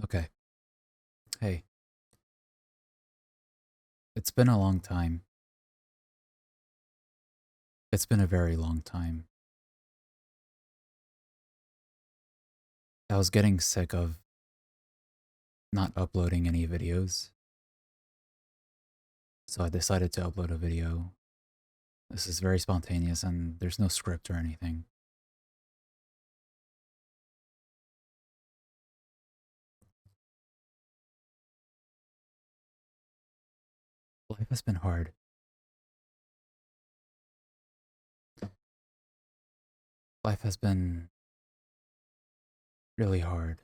Okay. Hey, it's been a long time. It's been a very long time. I was getting sick of not uploading any videos, so I decided to upload a video. This is very spontaneous and there's no script or anything. Life has been hard. Life has been really hard.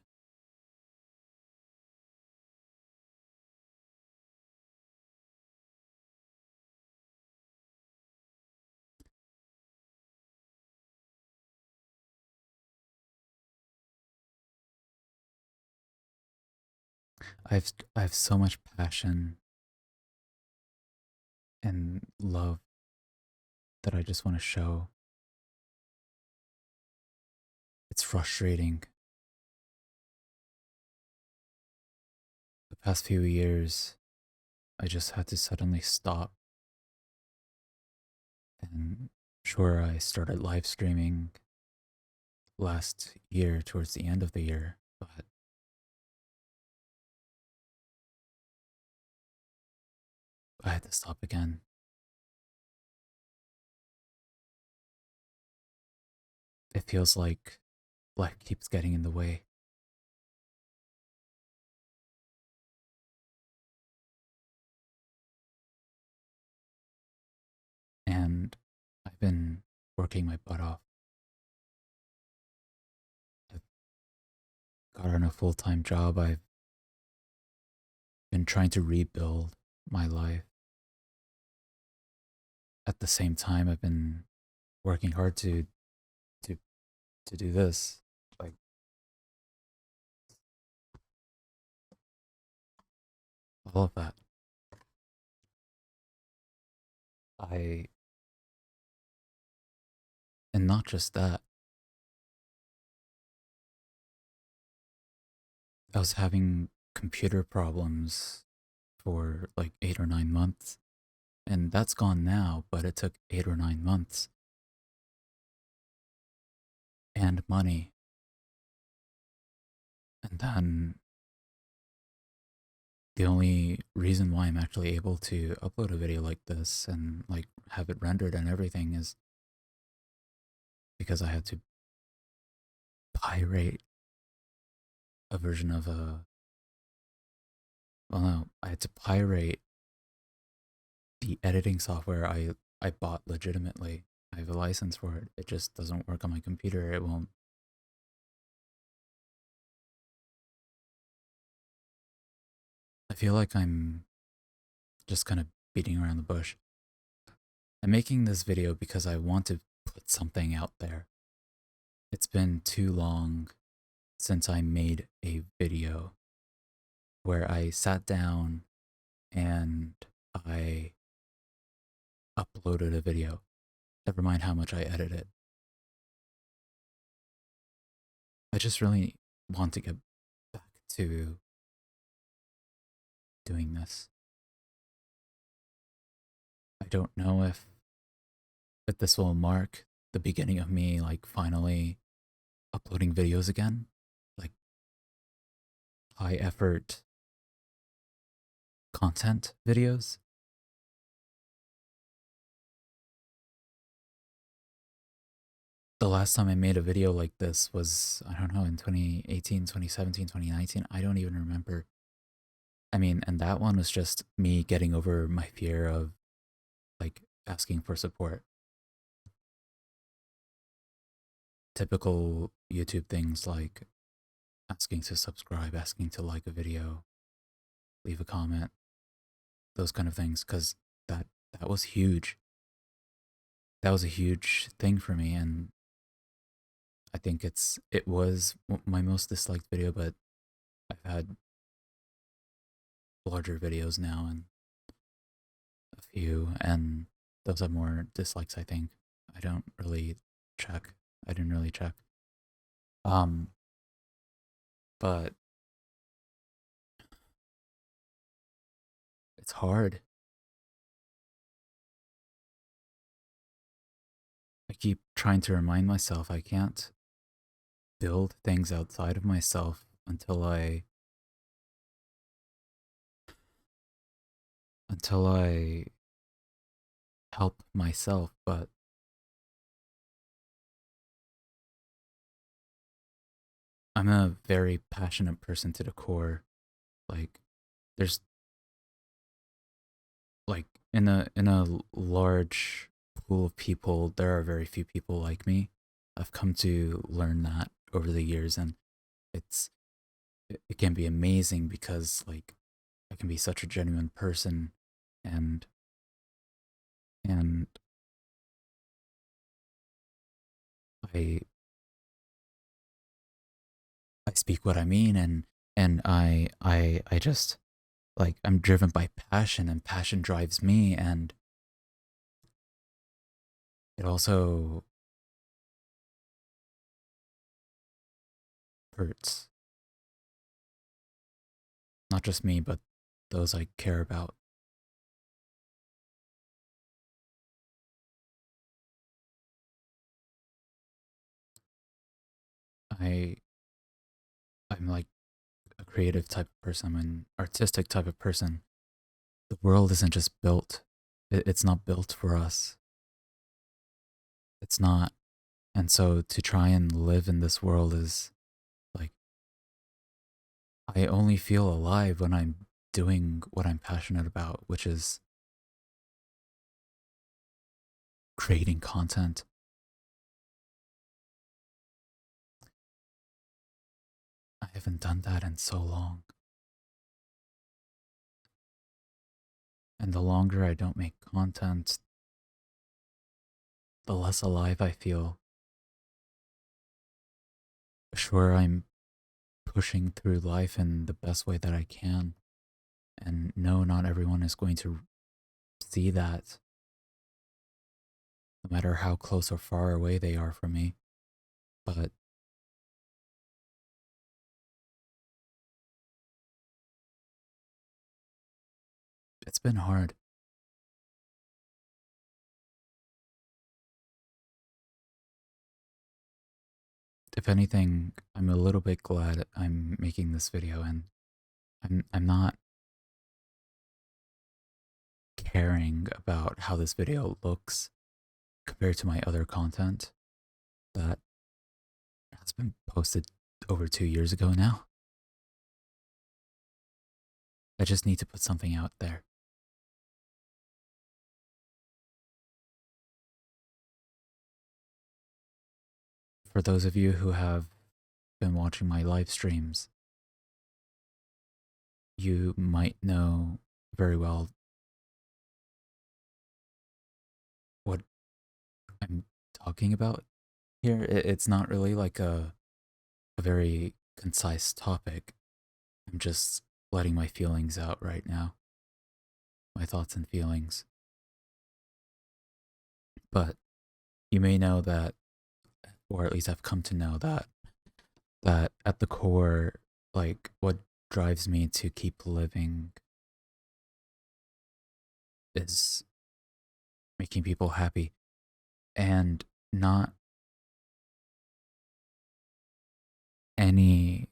I have so much passion and love that I just want to show. It's frustrating. The past few years, I just had to suddenly stop. And sure, I started live streaming last year towards the end of the year, but I had to stop again. It feels like life keeps getting in the way. And I've been working my butt off. I've gotten a full time job. I've been trying to rebuild my life. At the same time, I've been working hard to to do this. Like all of that. I and not just that. I was having computer problems for like 8 or 9 months. And that's gone now, but it took 8 or 9 months and money. And then the only reason why I'm actually able to upload a video like this and like have it rendered and everything is because I had to pirate a version of a well no, I had to pirate the editing software I bought legitimately. I have a license for it. It just doesn't work on my computer. It won't. I feel like I'm just kind of beating around the bush. I'm making this video because I want to put something out there. It's been too long since I made a video where I sat down and I uploaded a video. Never mind how much I edited. I just really want to get back to doing this. I don't know if this will mark the beginning of me like finally uploading videos again. Like high effort content videos. The last time I made a video like this was, I don't know, in 2018, 2017, 2019. I don't even remember. I mean, and that one was just me getting over my fear of like asking for support. Typical YouTube things like asking to subscribe, asking to like a video, leave a comment, those kind of things. Cause that, that was huge. That was a huge thing for me. And I think it was my most disliked video, but I've had larger videos now and a few, and those have more dislikes, I think. I don't really check. I didn't really check. Um, but It's hard. I keep trying to remind myself I can't build things outside of myself until I help myself, but I'm a very passionate person to the core. Like there's like in a large pool of people, there are very few people like me. I've come to learn that over the years, and it's it can be amazing because like I can be such a genuine person, and and I I speak what I mean, and I just like I'm driven by passion, and passion drives me, and it also hurts not just me but those I care about. I I'm like a creative type of person. I'm an artistic type of person. The world isn't just built. It's not built for us. It's not. And so to try and live in this world is like I only feel alive when I'm doing what I'm passionate about, which is creating content. I haven't done that in so long. And the longer I don't make content, the less alive I feel. Sure, I'm pushing through life in the best way that I can. And no, not everyone is going to see that, no matter how close or far away they are from me. But it's been hard. If anything, I'm a little bit glad I'm making this video, and I'm not caring about how this video looks compared to my other content that has been posted over 2 years ago now. I just need to put something out there. For those of you who have been watching my live streams, you might know very well what I'm talking about here. It's not really like a very concise topic. I'm just letting my feelings out right now, my thoughts and feelings. But you may know that, or at least I've come to know that at the core, like what drives me to keep living is making people happy, and not any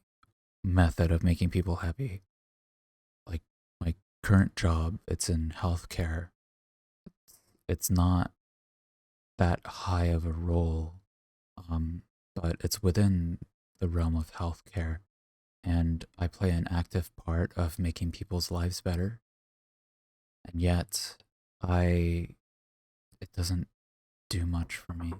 method of making people happy. Like my current job, it's in healthcare. It's not that high of a role, but it's within the realm of healthcare, and I play an active part of making people's lives better. And yet, I it doesn't do much for me.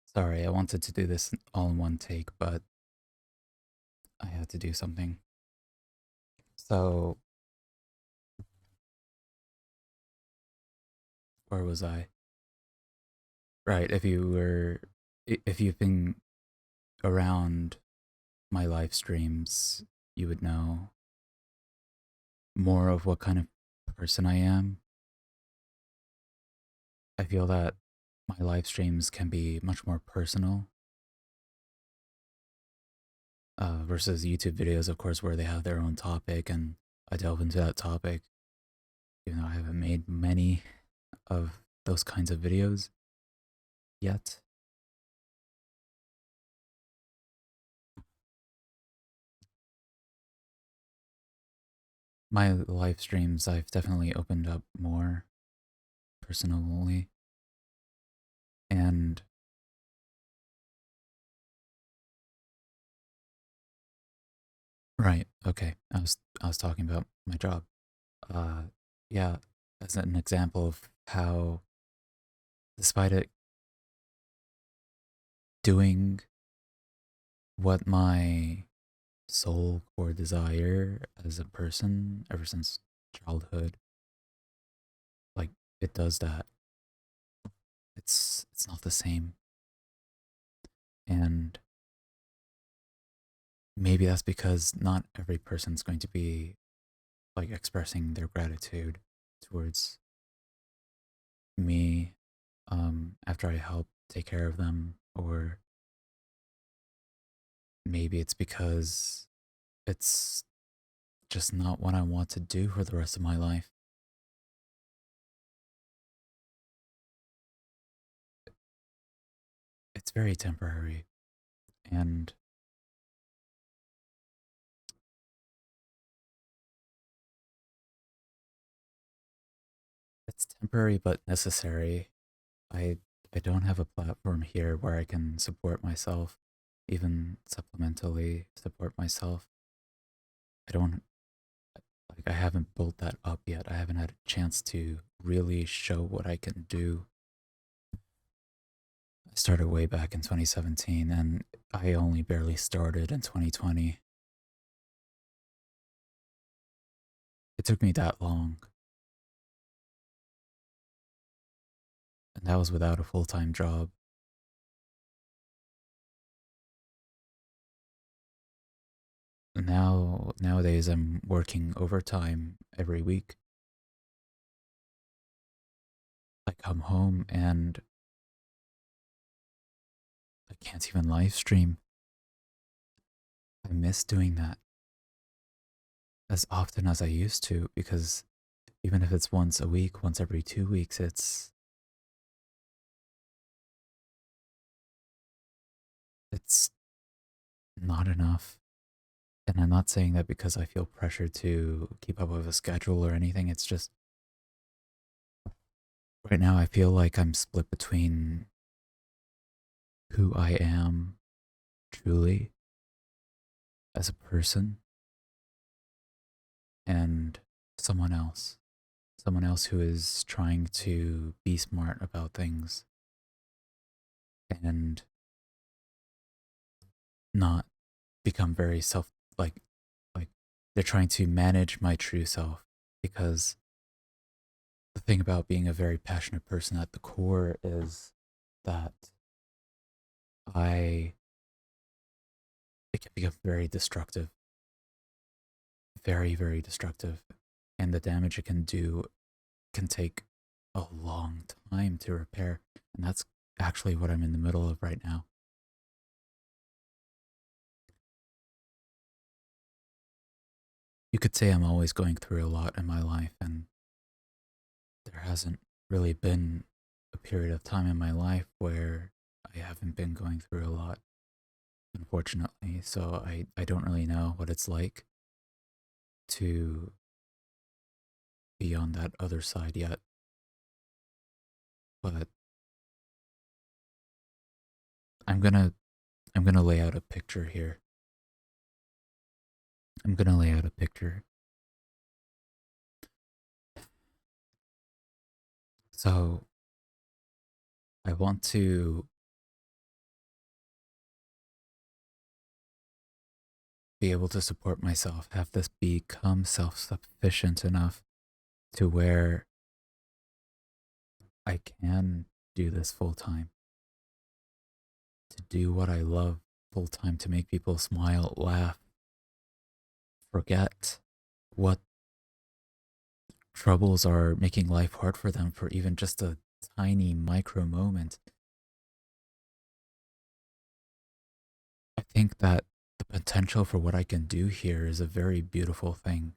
Sorry, I wanted to do this all in one take, but I had to do something. So, where was I? Right, if you've been around my live streams, you would know more of what kind of person I am. I feel that my live streams can be much more personal. versus YouTube videos, of course, where they have their own topic and I delve into that topic. Even though I haven't made many of those kinds of videos yet. My live streams, I've definitely opened up more personally. And right, okay. I was talking about my job. Uh yeah, as an example of how despite it doing what my soul core desire as a person ever since childhood, like it does that. It's not the same. And maybe that's because not every person's going to be like expressing their gratitude towards me after I help take care of them, or maybe it's because it's just not what I want to do for the rest of my life. It's very temporary, and it's temporary but necessary. I I don't have a platform here where I can support myself, even supplementally support myself. I don't like I haven't built that up yet. I haven't had a chance to really show what I can do. I started way back in 2017 and I only barely started in 2020. It took me that long, and that was without a full-time job. Nowadays I'm working overtime every week. I come home and I can't even live stream. I miss doing that as often as I used to, because even if it's once a week, once every 2 weeks, it's not enough. And I'm not saying that because I feel pressure to keep up with a schedule or anything. It's just right now I feel like I'm split between who I am truly as a person and someone else. Someone else who is trying to be smart about things and not become very like they're trying to manage my true self, because the thing about being a very passionate person at the core is that I it can become very destructive, very very destructive, and the damage it can do can take a long time to repair, and that's actually what I'm in the middle of right now. You could say I'm always going through a lot in my life, and there hasn't really been a period of time in my life where I haven't been going through a lot, unfortunately. So I don't really know what it's like to be on that other side yet. But I'm gonna I'm gonna lay out a picture here. I'm gonna lay out a picture. So I want to be able to support myself, have this become self sufficient enough to where I can do this full time, to do what I love full time, to make people smile, laugh, forget what troubles are making life hard for them for even just a tiny micro moment. I think that the potential for what I can do here is a very beautiful thing.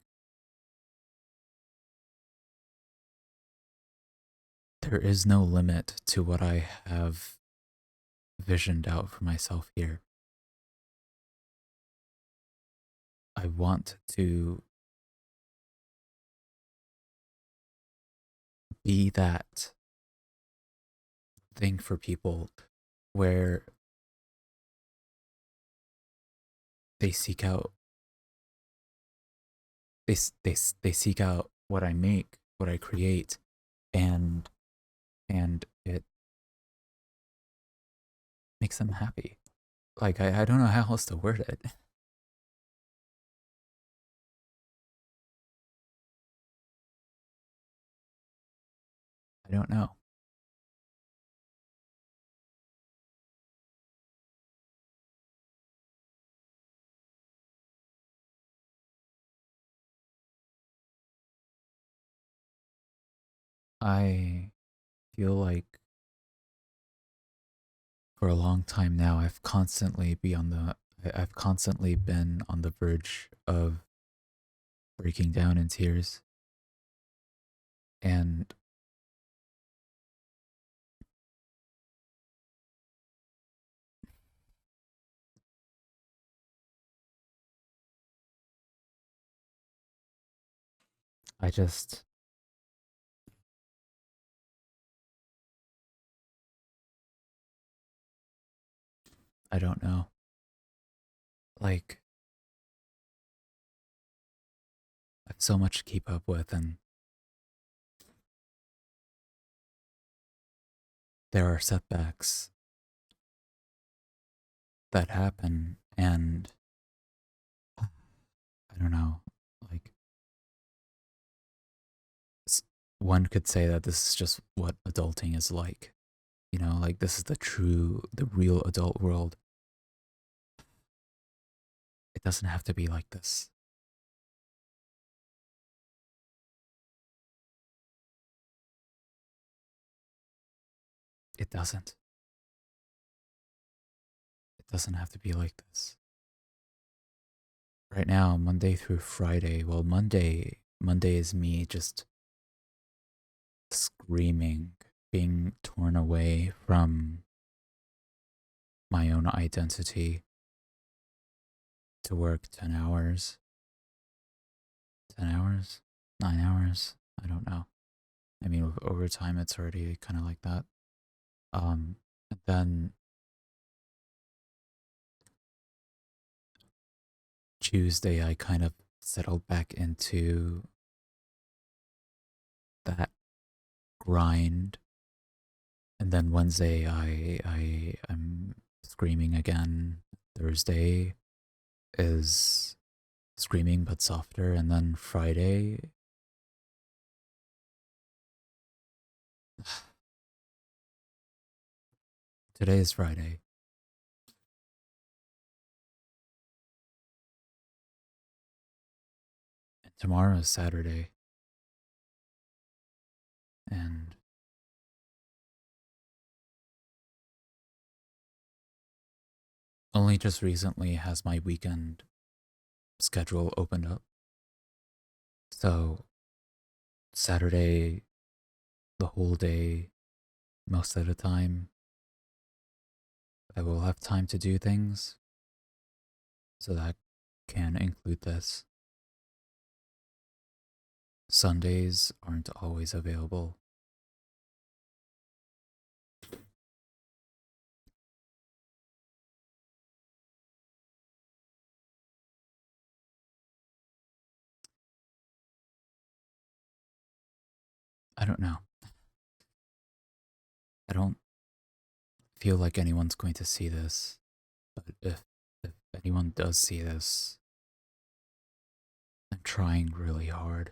There is no limit to what I have visioned out for myself here. I want to be that thing for people where they seek out they seek out what I make, what I create, and it makes them happy. Like I don't know how else to word it. I don't know. I feel like for a long time now I've constantly been on the verge of breaking down in tears, and I just I don't know. Like I have so much to keep up with, and there are setbacks that happen, and I don't know. Like one could say that this is just what adulting is like. You know, like this is the real adult world. It doesn't have to be like this. It doesn't. It doesn't have to be like this. Right now, Monday through Friday, well, Monday is me just screaming, being torn away from my own identity to work 10 hours, 10 hours, 9 hours. I don't know. I mean, with overtime, it's already kind of like that. And then Tuesday, I kind of settled back into that grind. And then Wednesday, I'm screaming again. Thursday is screaming but softer, and then Friday, today is Friday, and tomorrow is Saturday, and only just recently has my weekend schedule opened up. So Saturday, the whole day, most of the time, I will have time to do things, so that can include this. Sundays aren't always available. I don't know. I don't feel like anyone's going to see this, but if anyone does see this, I'm trying really hard.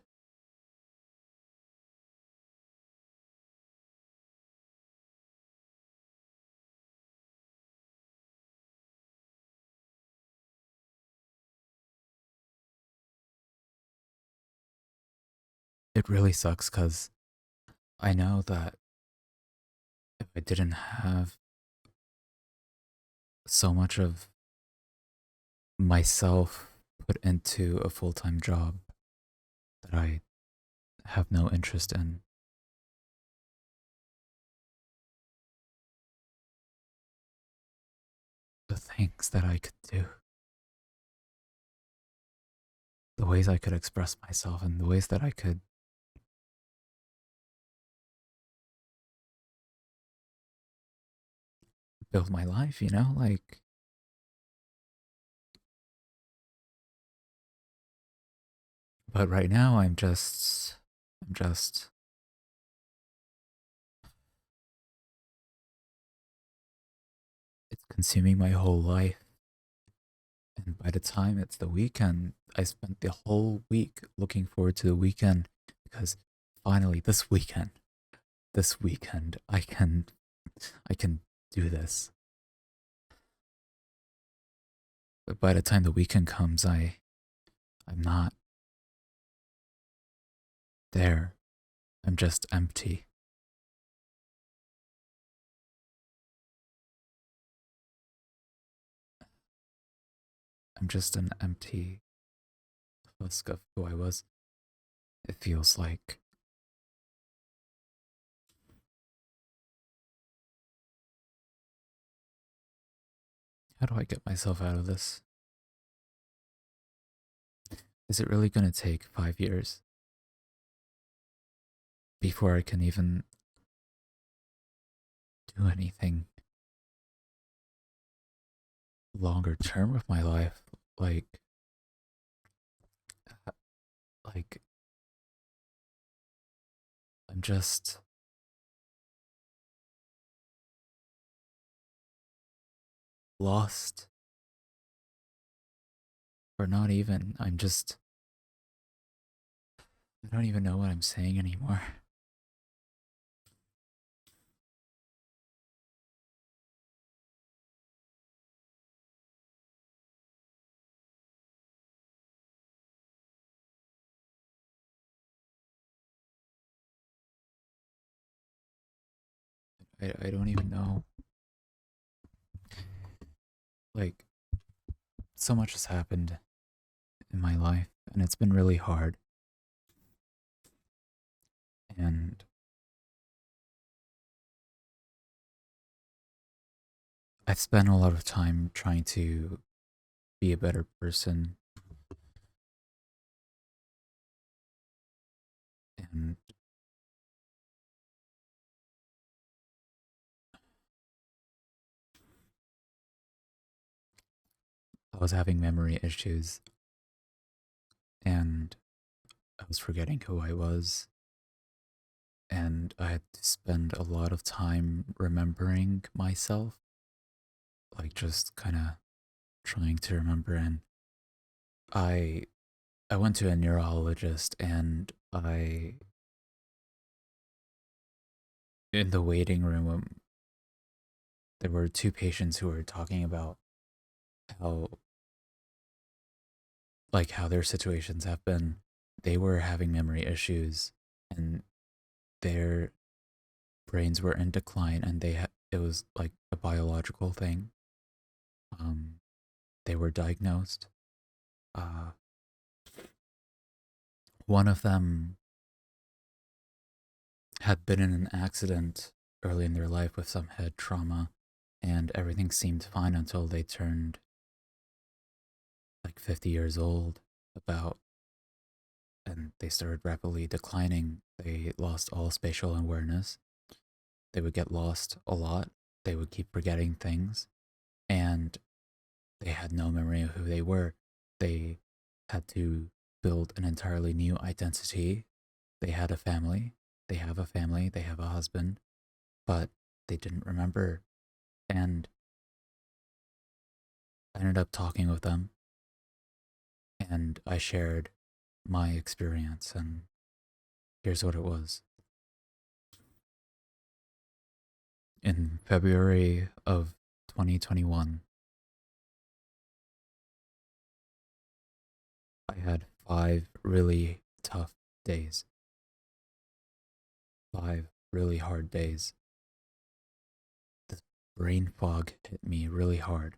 It really sucks because I know that if I didn't have so much of myself put into a full time job that I have no interest in. The things that I could do, the ways I could express myself, and the ways that I could build my life, you know? Like, but right now I'm just, it's consuming my whole life. And by the time it's the weekend, I spent the whole week looking forward to the weekend because finally this weekend, I can do this. But by the time the weekend comes, I'm not there. I'm just empty. I'm just an empty husk of who I was. It feels like. How do I get myself out of this? Is it really going to take 5 years before I can even do anything longer term with my life? Like, like I'm just lost, or not even. I don't even know what I'm saying anymore. I don't even know. Like, so much has happened in my life, and it's been really hard. And I've spent a lot of time trying to be a better person, and I was having memory issues, and I was forgetting who I was, and I had to spend a lot of time remembering myself, like just kind of trying to remember. And I I went to a neurologist, and I in the waiting room, there were two patients who were talking about how how their situations have been. They were having memory issues, and their brains were in decline, and it was like a biological thing. Um, they were diagnosed. Uh, one of them had been in an accident early in their life with some head trauma, and everything seemed fine until they turned like 50 years old, about, and they started rapidly declining. They lost all spatial awareness. They would get lost a lot. They would keep forgetting things, and they had no memory of who they were. They had to build an entirely new identity. They had a family. They have a family. They have a husband, but they didn't remember. And I ended up talking with them, and I shared my experience. And here's what it was. In February of 2021, I had 5 really tough days, 5 really hard days. The brain fog hit me really hard.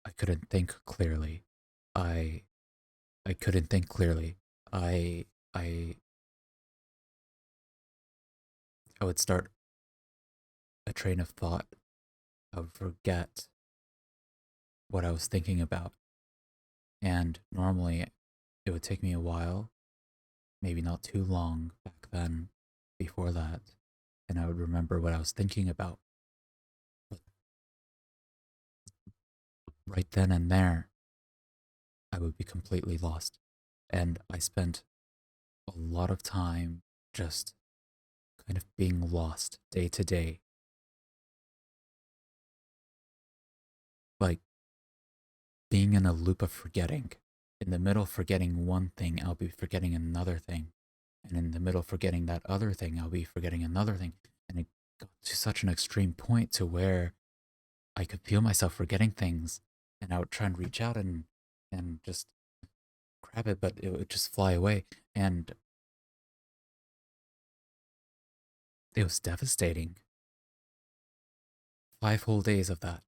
I couldn't think clearly. I I couldn't think clearly. I I I would start a train of thought. I would forget what I was thinking about. And normally it would take me a while, maybe not too long back then, before that, and I would remember what I was thinking about. But right then and there, I would be completely lost. And I spent a lot of time just kind of being lost day to day. Like being in a loop of forgetting. In the middle, forgetting one thing, I'll be forgetting another thing. And in the middle, forgetting that other thing, I'll be forgetting another thing. And it got to such an extreme point to where I could feel myself forgetting things. And I would try and reach out and just grab it, but it would just fly away. And it was devastating. 5 whole days of that.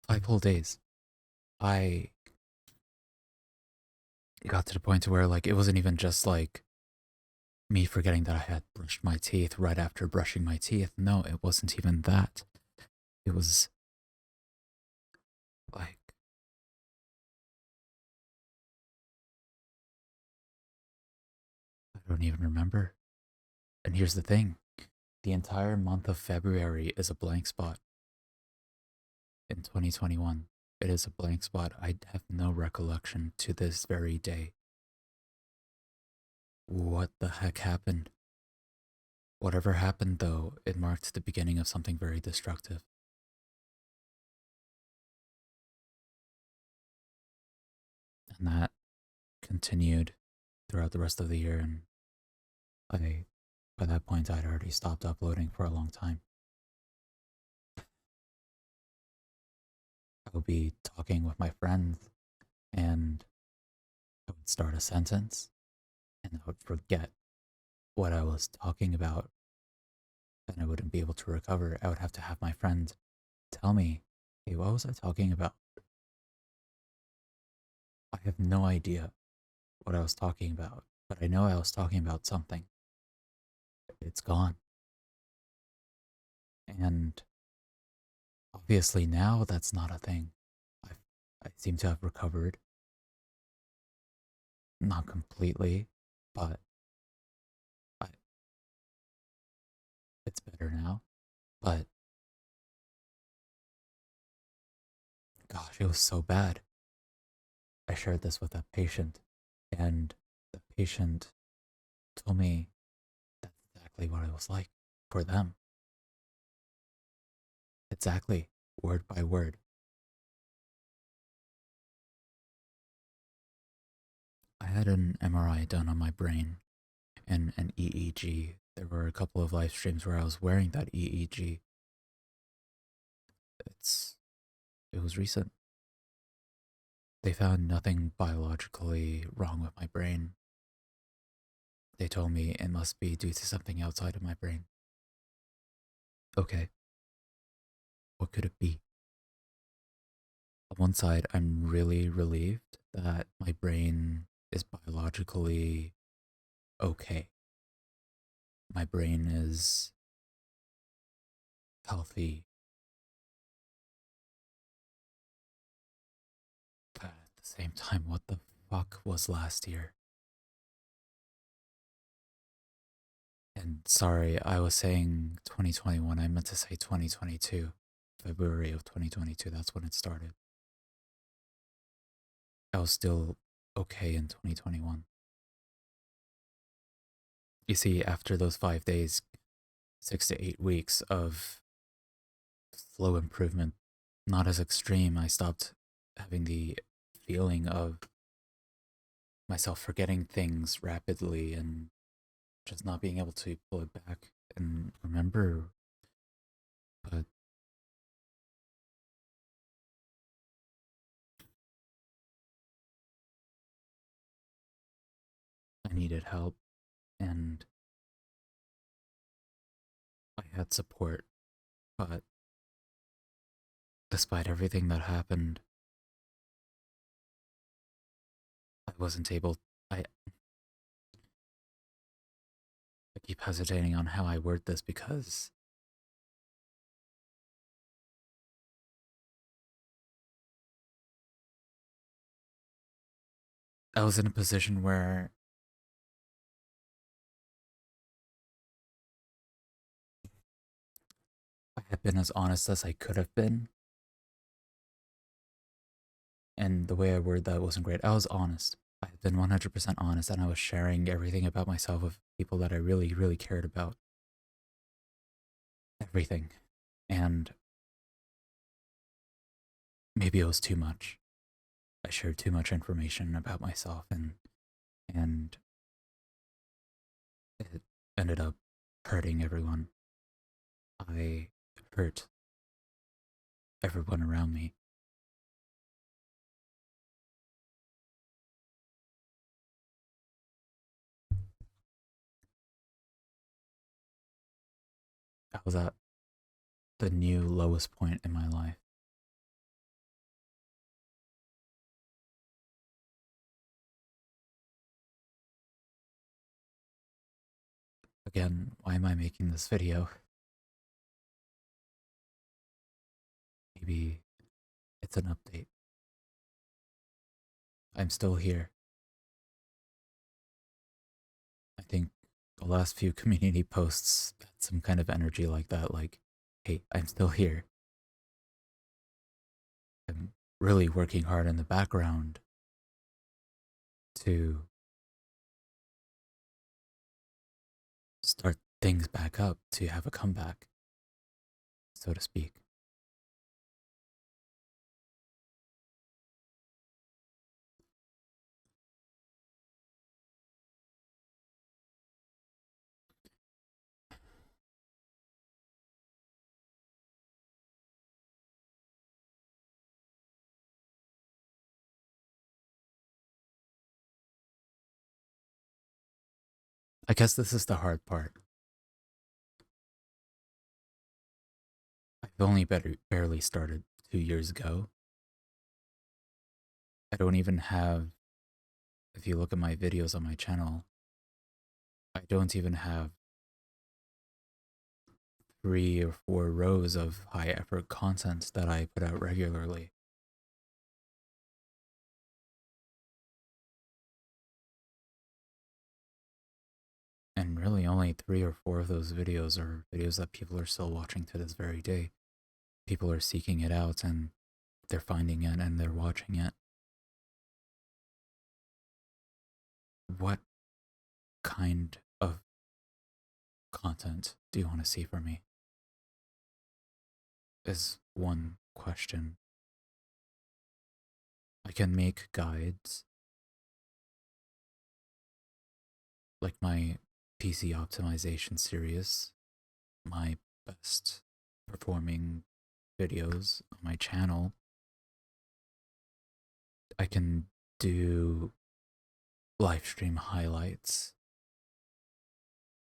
5 whole days. I It got to the point to where like it wasn't even just like me forgetting that I had brushed my teeth right after brushing my teeth. No, it wasn't even that. It was like I don't even remember. And here's the thing. The entire month of February is a blank spot in 2021. It is a blank spot. I have no recollection to this very day. What the heck happened? Whatever happened, though, it marked the beginning of something very destructive. And that continued throughout the rest of the year. And I, by that point, I'd already stopped uploading for a long time. I would be talking with my friends and I would start a sentence and I would forget what I was talking about and I wouldn't be able to recover. I would have to have my friend tell me, hey, what was I talking about? I have no idea what I was talking about, but I know I was talking about something. It's gone. And obviously now that's not a thing. I I seem to have recovered, not completely, but I, it's better now. But gosh, it was so bad. I shared this with a patient, and the patient told me that's exactly what it was like for them. Exactly, word by word. I had an MRI done on my brain and an EEG. There were a couple of live streams where I was wearing that EEG. It's it was recent. They found nothing biologically wrong with my brain. They told me it must be due to something outside of my brain. Okay, what could it be? On one side, I'm really relieved that my brain is biologically okay. My brain is healthy, but at the same time, what the fuck was last year? And sorry, I was saying 2021. I meant to say 2022. February of 2022. That's when it started. I was still okay in 2021. You see, after those 5 days, 6 to 8 weeks of slow improvement, not as extreme, I stopped having the feeling of myself forgetting things rapidly and just not being able to pull it back and remember. But I needed help and I had support. But despite everything that happened, I wasn't able. I keep hesitating on how I word this because I was in a position where I had been as honest as I could have been. And the way I worded that wasn't great. I was honest. I had been 100% honest, and I was sharing everything about myself with people that I really, really cared about. Everything. And maybe it was too much. I shared too much information about myself, and it ended up hurting everyone. I hurt everyone around me. I was at the new lowest point in my life. Again, why am I making this video? Maybe it's an update. I'm still here. I think the last few community posts had some kind of energy like that, like, hey, I'm still here. I'm really working hard in the background to start things back up, to have a comeback, so to speak. I guess this is the hard part. I've only barely started 2 years ago. I don't even have, if you look at my videos on my channel, I don't even have 3 or 4 rows of high effort content that I put out regularly. And really only 3 or 4 of those videos are videos that people are still watching to this very day. People are seeking it out and they're finding it and they're watching it. What kind of content do you want to see from me? Is one question. I can make guides, like my PC optimization series, my best performing videos on my channel. I can do live stream highlights.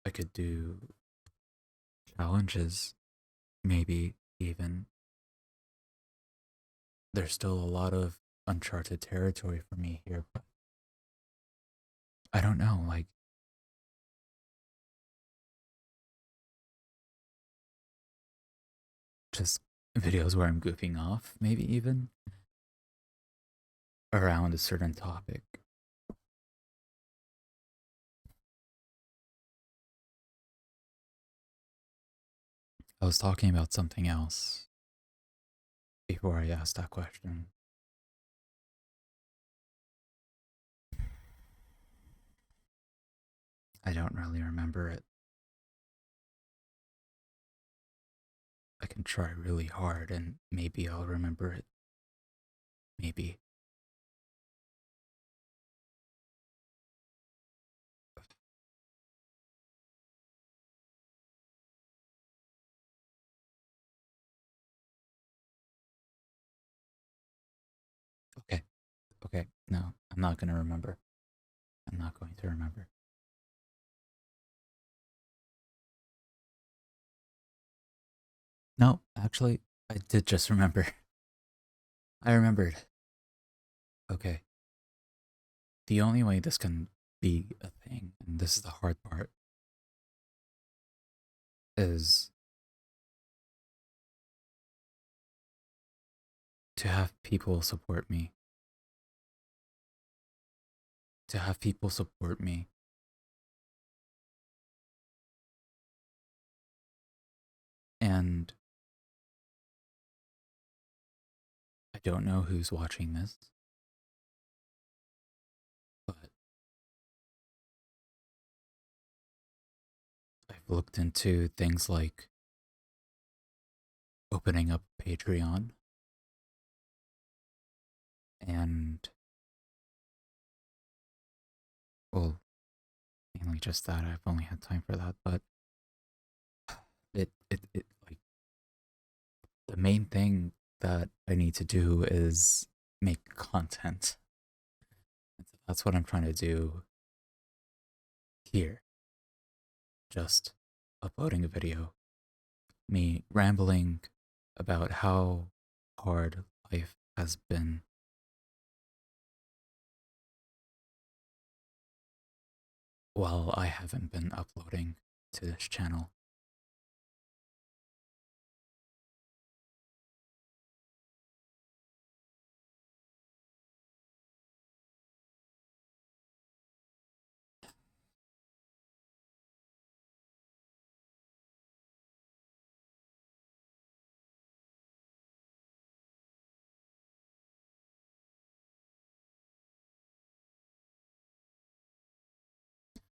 I could do challenges, maybe even. There's still a lot of uncharted territory for me here, but I don't know, like, just videos where I'm goofing off, maybe even around a certain topic. I was talking about something else before I asked that question. I don't really remember it. I can try really hard and maybe I'll remember it. Maybe. Okay. Okay. No, I'm not going to remember. I'm not going to remember. No, actually, I did just remember. I remembered. Okay. The only way this can be a thing, and this is the hard part, is to have people support me. To have people support me. And I don't know who's watching this, but I've looked into things like opening up Patreon and, well, mainly just that. I've only had time for that, but it like the main thing that I need to do is make content. And so that's what I'm trying to do here. Just uploading a video, me rambling about how hard life has been while I haven't been uploading to this channel.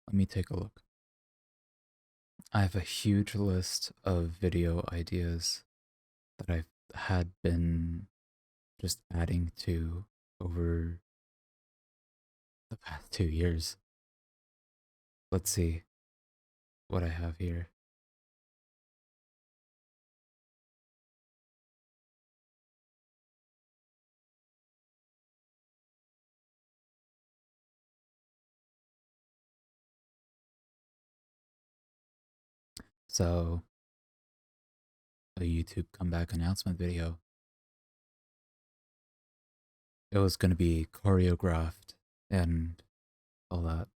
Let me take a look. I have a huge list of video ideas that I've had been just adding to over the past 2 years. Let's see what I have here. So, a YouTube comeback announcement video. It was going to be choreographed and all that.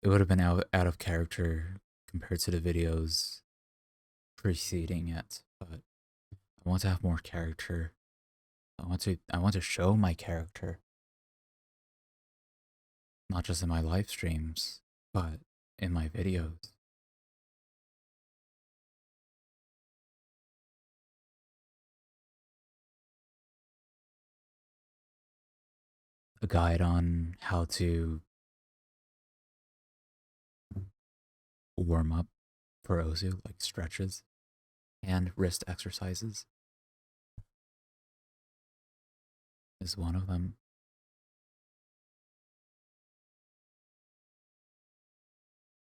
It would have been out of character compared to the videos preceding it, but I want to have more character. I want to show my character, not just in my live streams, but in my videos. A guide on how to warm up for Ozu, like stretches and wrist exercises is one of them.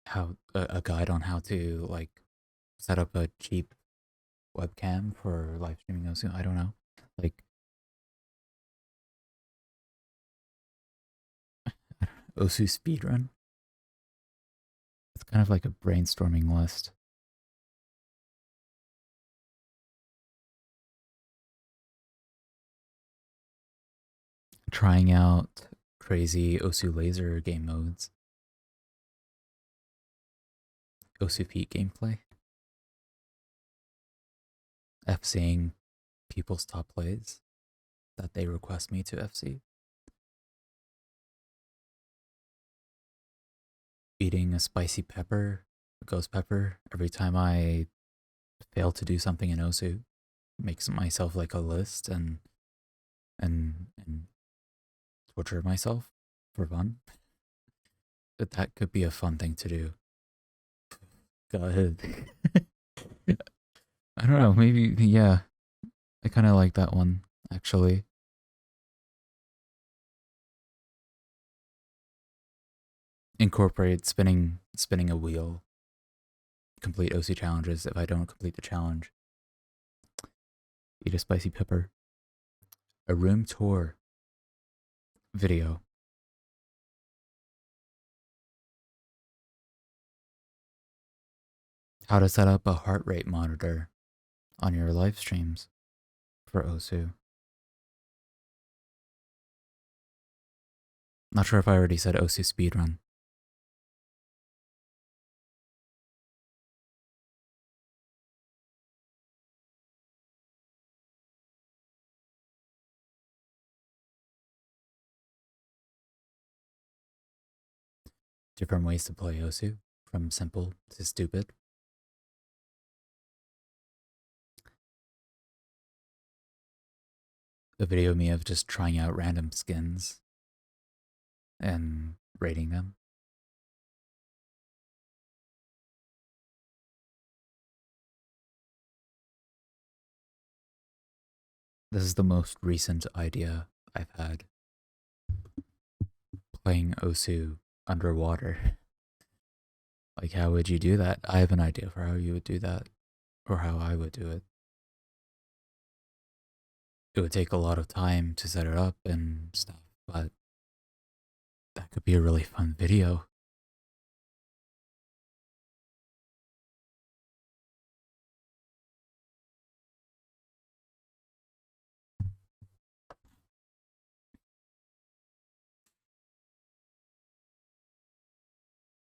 How a guide on how to like set up a cheap webcam for live streaming Ozu. I don't know. Like Osu speedrun. It's kind of like a brainstorming list. Trying out crazy Osu laser game modes. Osu Pete gameplay. FCing people's top plays that they request me to FC. Eating a spicy pepper, a ghost pepper, every time I fail to do something in Osu. Makes myself like a list and torture myself for fun. But that could be a fun thing to do. Go ahead. I don't know, maybe, yeah. I kind of like that one, actually. Incorporate spinning a wheel. Complete OC challenges. If I don't complete the challenge, eat a spicy pepper. A room tour video. How to set up a heart rate monitor on your live streams. for Osu. Not sure if I already said Osu speedrun. Different ways to play Osu, from simple to stupid. A video of me of just trying out random skins and rating them. This is the most recent idea I've had. Playing Osu underwater. Like, how would you do that? I have an idea for how you would do that, or how I would do it. It would take a lot of time to set it up and stuff, but that could be a really fun video.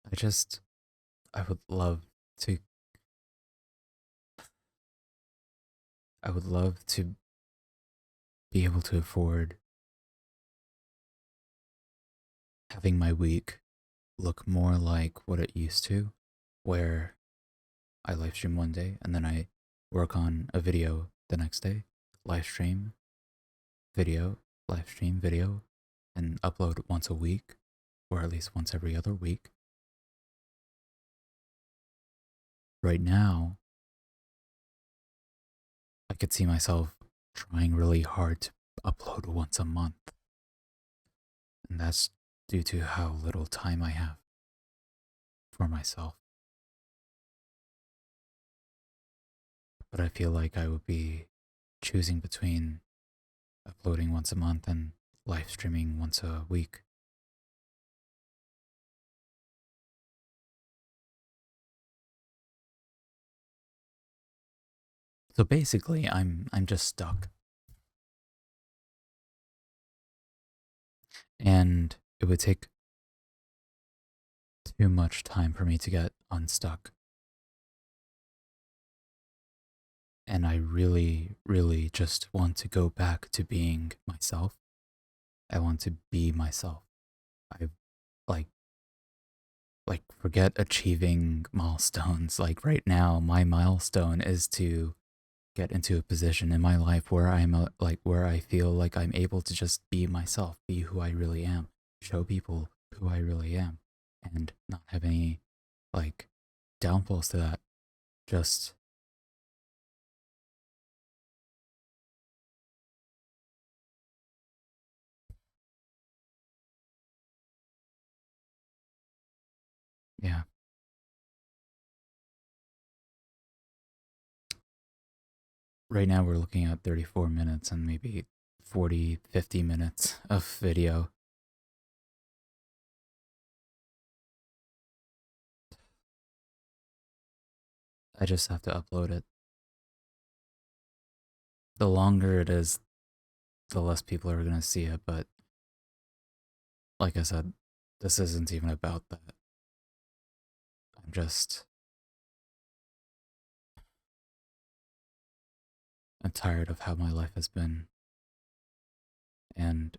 I just, I would love to, I would love to be able to afford having my week look more like what it used to, where I live stream one day and then I work on a video the next day, live stream, video, live stream, video, and upload once a week, or at least once every other week. Right now, I could see myself trying really hard to upload once a month. And that's due to how little time I have for myself. But I feel like I would be choosing between uploading once a month and live streaming once a week. So basically, I'm just stuck. And it would take too much time for me to get unstuck. And I really, really just want to go back to being myself. I want to be myself. I like forget achieving milestones. Like right now, my milestone is to get into a position in my life where where I feel like I'm able to just be myself, be who I really am, show people who I really am, and not have any like downfalls to that. Just yeah. Right now we're looking at 34 minutes and maybe 40, 50 minutes of video. I just have to upload it. The longer it is, the less people are going to see it, but like I said, this isn't even about that. I'm just, I'm tired of how my life has been, and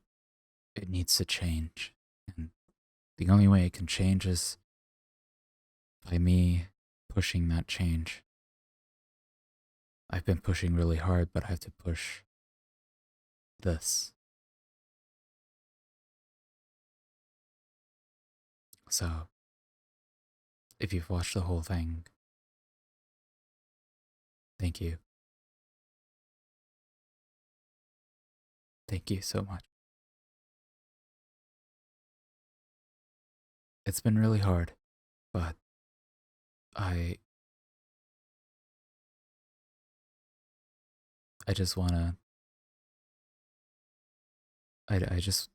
it needs to change. And the only way it can change is by me pushing that change. I've been pushing really hard, but I have to push this. So, if you've watched the whole thing, thank you. Thank you so much. It's been really hard, but I I just wanna I just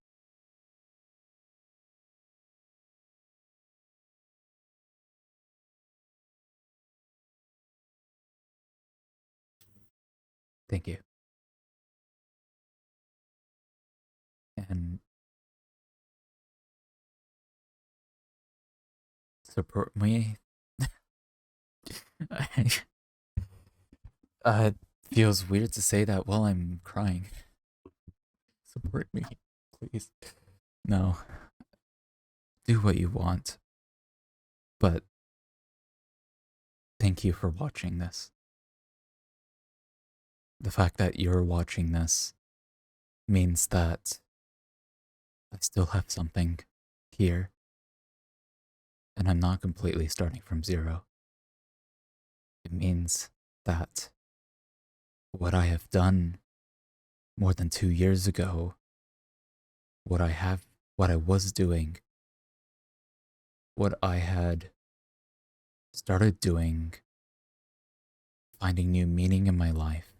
thank you. support me. It feels weird to say that while I'm crying. Support me, please. No, do what you want, but thank you for watching this. The fact that you're watching this means that I still have something here, and I'm not completely starting from zero. It means that what I have done more than 2 years ago, what I was doing, what I had started doing, finding new meaning in my life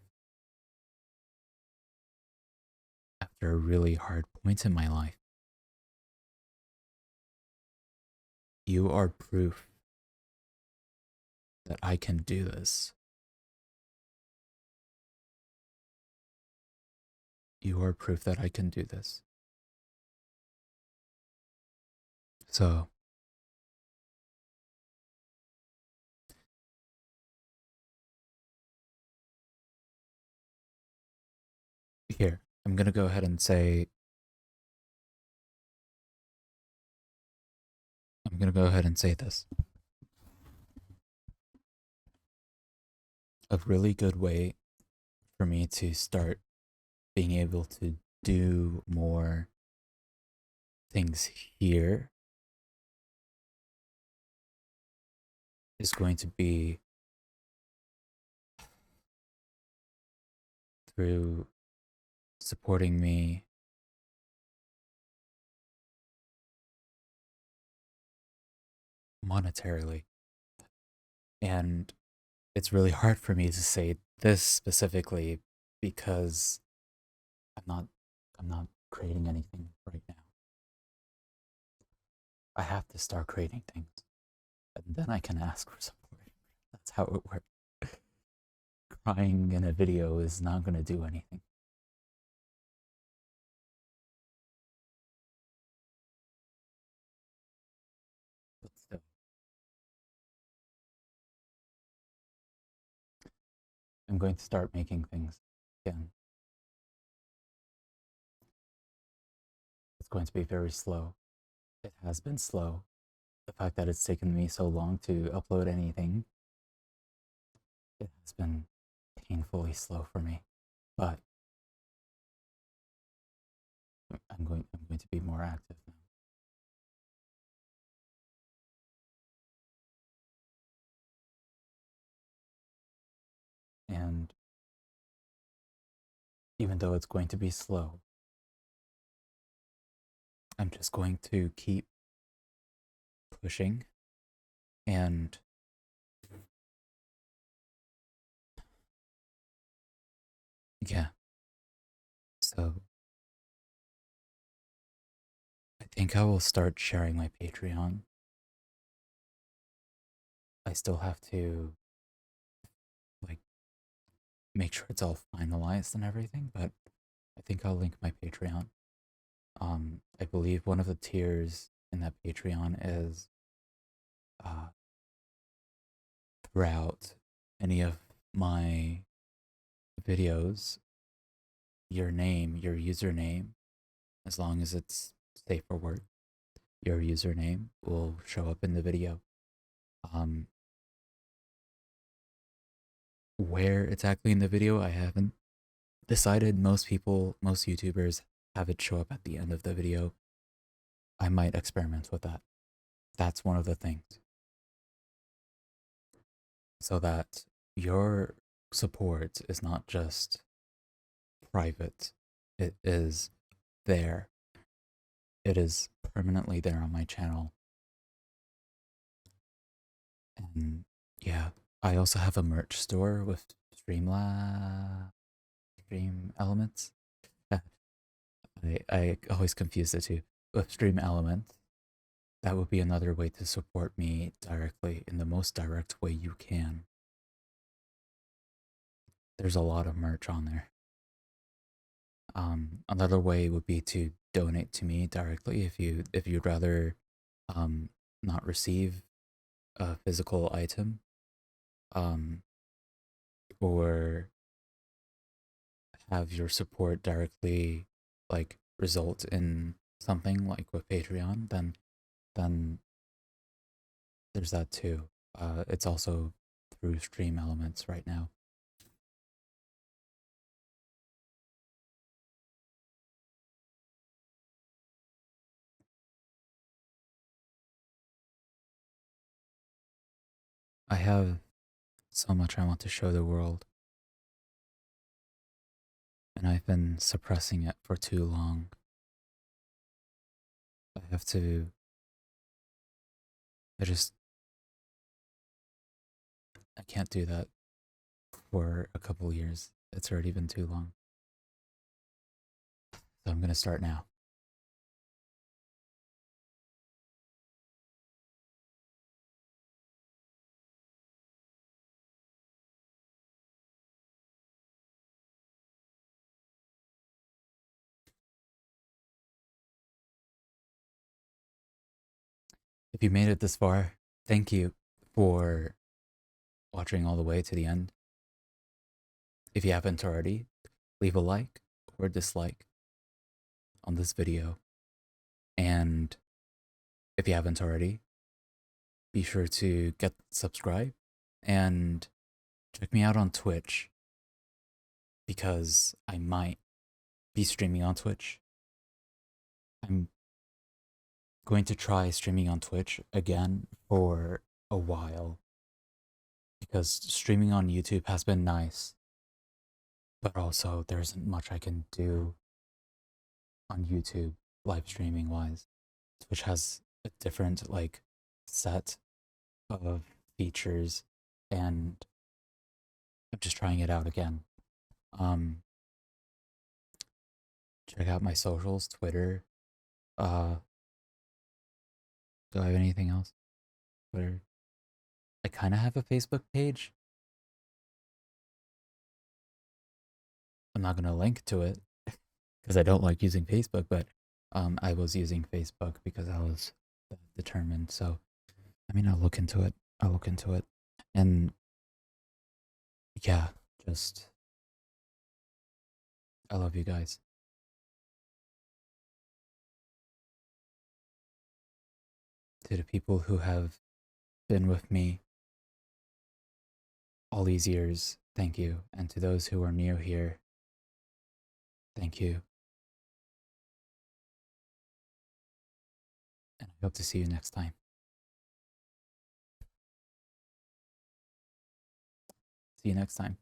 after a really hard point in my life. You are proof that I can do this. You are proof that I can do this. So, here, I'm going to go ahead and say, this. A really good way for me to start being able to do more things here is going to be through supporting me monetarily. And it's really hard for me to say this specifically because I'm not creating anything right now. I have to start creating things, and then I can ask for support. That's how it works. Crying in a video is not going to do anything. But still, I'm going to start making things again. It's going to be very slow. It has been slow. The fact that it's taken me so long to upload anything, it has been painfully slow for me. But I'm going to be more active now. And even though it's going to be slow, I'm just going to keep pushing and yeah. So I think I will start sharing my Patreon. I still have to like make sure it's all finalized and everything, but I think I'll link my Patreon. I believe one of the tiers in that Patreon is uh, throughout any of my videos, your name, your username, as long as it's safe for work, your username will show up in the video. Where exactly in the video, I haven't decided. Most YouTubers have it show up at the end of the video. I might experiment with that. That's one of the things. So that your support is not just private, it is there. It is permanently there on my channel. And yeah, I also have a merch store with Stream Elements. I always confuse the two. With Stream Elements, that would be another way to support me directly in the most direct way you can. There's a lot of merch on there. Another way would be to donate to me directly if you'd rather not receive a physical item, um, or have your support directly like result in something like with Patreon, then there's that too. It's also through Stream Elements right now. I have so much I want to show the world, and I've been suppressing it for too long. I have to. I just. I can't do that for a couple years. It's already been too long. So I'm gonna start now. If you made it this far, thank you for watching all the way to the end. If you haven't already, leave a like or dislike on this video. And if you haven't already, be sure to get subscribed and check me out on Twitch because I might be streaming on Twitch. I'm going to try streaming on Twitch again for a while because streaming on YouTube has been nice, but also there isn't much I can do on YouTube live streaming wise. Twitch has a different like set of features, and I'm just trying it out again. Um Check out my socials, Twitter. Do I have anything else? Twitter. I kind of have a Facebook page. I'm not going to link to it because I don't like using Facebook, but I was using Facebook because I was determined. So, I mean, I'll look into it. I'll look into it. And yeah, just, I love you guys. To the people who have been with me all these years, thank you. And to those who are new here, thank you. And I hope to see you next time. See you next time.